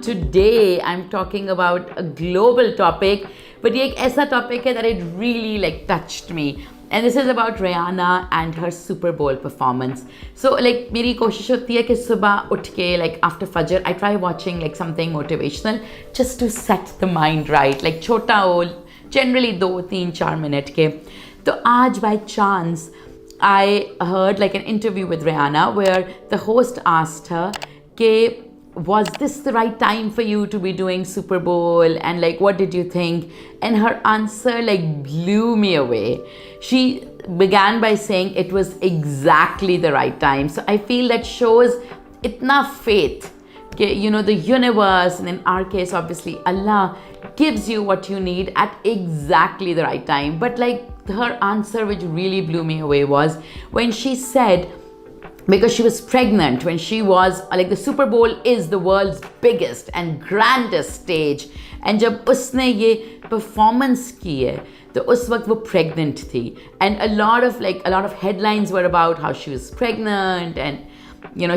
Today I'm talking about a global topic, but ये एक ऐसा topic है that it really touched me. And this is about Rihanna and her Super Bowl performance. So मेरी कोशिश होती है कि सुबह उठ के after Fajr I try watching something motivational just to set the mind right. छोटा हो, generally 2-3-4 मिनट के. तो आज by chance I heard an interview with Rihanna where the host asked her कि was this the right time for you to be doing Super Bowl, and what did you think? And her answer blew me away. She began by saying it was exactly the right time. So I feel that shows itna faith, the universe, and in our case obviously Allah gives you what you need at exactly the right time. But her answer which really blew me away was when she said, because she was pregnant when she was the Super Bowl is the world's biggest and grandest stage, and जब उसने ये performance की है तो उस वक्त वो pregnant थी, and a lot of headlines were about how she was pregnant, and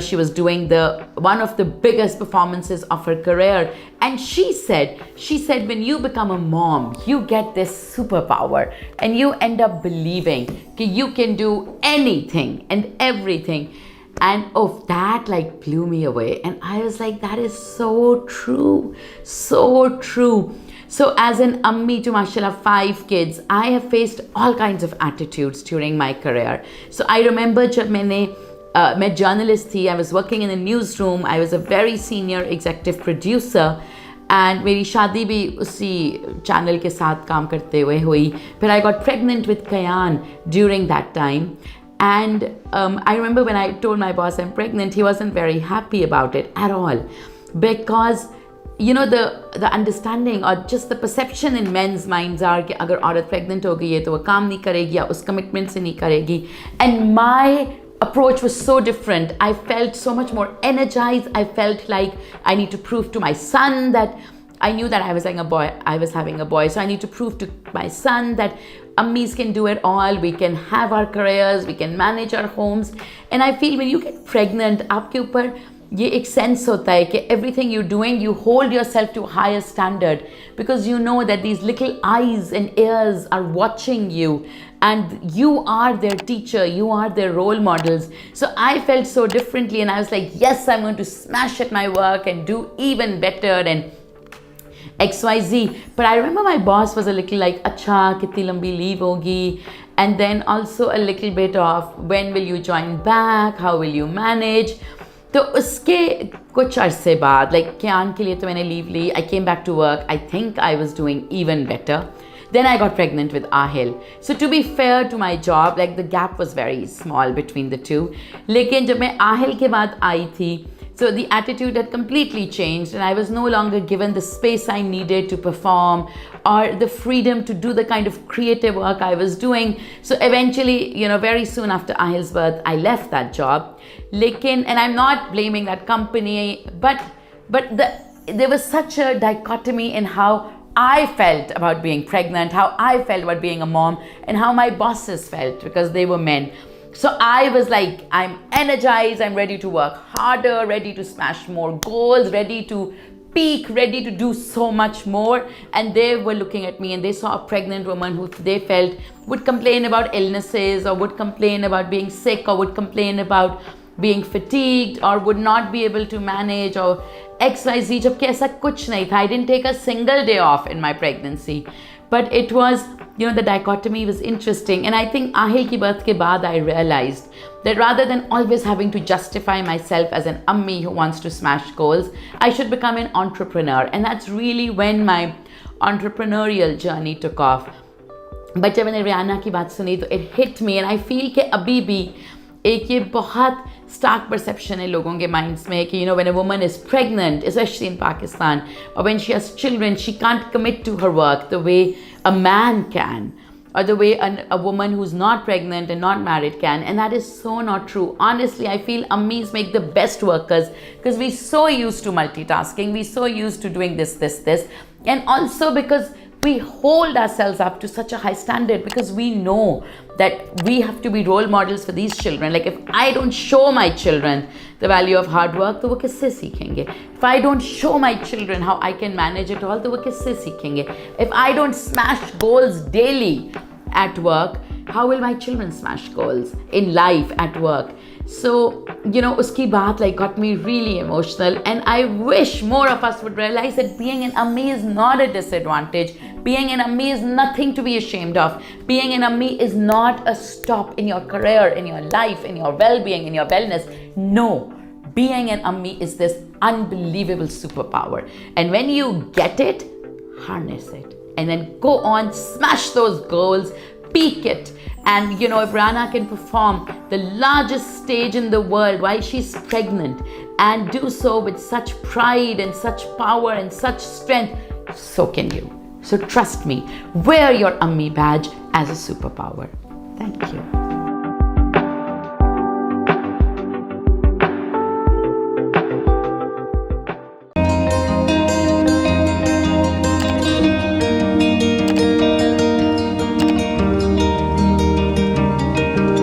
she was doing one of the biggest performances of her career. And she said when you become a mom, you get this superpower and you end up believing that you can do anything and everything. And that blew me away, and I was like, that is so true, so true. So as an Ammi to mashallah 5 kids, I have faced all kinds of attitudes during my career. So I remember जब मैं journalist थी, I was working in a newsroom, I was a very senior executive producer, and मेरी शादी भी उसी channel के साथ काम करते हुए हुई. But I got pregnant with Kayan during that time, and I remember when I told my boss I'm pregnant, he wasn't very happy about it at all, because the understanding or just the perception in men's minds are कि अगर औरत pregnant हो गई है तो वो काम नहीं करेगी या उस commitment से नहीं करेगी. And my approach was so different. I felt so much more energized. I felt like I need to prove to my son that I knew that I was having a boy, so I need to prove to my son that Ammis can do it all. We can have our careers, we can manage our homes. And I feel when you get pregnant, आपके ऊपर ये एक sense होता है कि everything you're doing, you hold yourself to a higher standard, because you know that these little eyes and ears are watching you, and you are their teacher, you are their role models. So I felt so differently, and I was like, yes, I'm going to smash at my work and do even better and XYZ. But I remember my boss was a little like, acha, kitni lambi leave hogi? And then also a little bit of, when will you join back? How will you manage? तो उसके कुछ अरसे बाद Kian के लिए तो मैंने leave Lee. I came back to work. I think I was doing even better. Then I got pregnant with Ahil. So to be fair to my job, the gap was very small between the two. लेकिन जब मैं Ahil के बाद आई थी, so the attitude had completely changed, and I was no longer given the space I needed to perform or the freedom to do the kind of creative work I was doing. So eventually, very soon after Ahil's birth, I left that job. And I'm not blaming that company, but there was such a dichotomy in how I felt about being pregnant, how I felt about being a mom, and how my bosses felt, because they were men. So I was like, I'm energized, I'm ready to work harder, ready to smash more goals, ready to peak, ready to do so much more. And they were looking at me and they saw a pregnant woman who they felt would complain about illnesses, or would complain about being sick, or would complain about being fatigued, or would not be able to manage, or XYZ. जबकि ऐसा कुछ नहीं था. I didn't take a single day off in my pregnancy. But it was, the dichotomy was interesting. And I think Ahil ki birth ke baad I realized that rather than always having to justify myself as an Ammi who wants to smash goals, I should become an entrepreneur. And that's really when my entrepreneurial journey took off. But जब मैंने Rihanna की बात सुनी तो it hit me, and I feel कि अभी भी एक ये बहुत stark perception है लोगों के minds में कि when a woman is pregnant, especially in Pakistan, or when she has children, she can't commit to her work the way a man can, or the way a woman who's not pregnant and not married can. And that is so not true. Honestly, I feel Ammis make the best workers, because we're so used to multitasking, we're so used to doing this. And also because we hold ourselves up to such a high standard because we know that we have to be role models for these children. Like if I don't show my children the value of hard work, तो वो किससे सीखेंगे? If I don't show my children how I can manage it all, तो वो किससे सीखेंगे? If I don't smash goals daily at work, how will my children smash goals in life at work? So, uski baat like got me really emotional, and I wish more of us would realize that being an Ammi is not a disadvantage. Being an Ammi is nothing to be ashamed of. Being an Ammi is not a stop in your career, in your life, in your well-being, in your wellness. No, being an Ammi is this unbelievable superpower. And when you get it, harness it. And then go on, smash those goals, peak it. And if Rihanna can perform the largest stage in the world while she's pregnant and do so with such pride and such power and such strength, so can you. So trust me, wear your Ammi badge as a superpower. Thank you.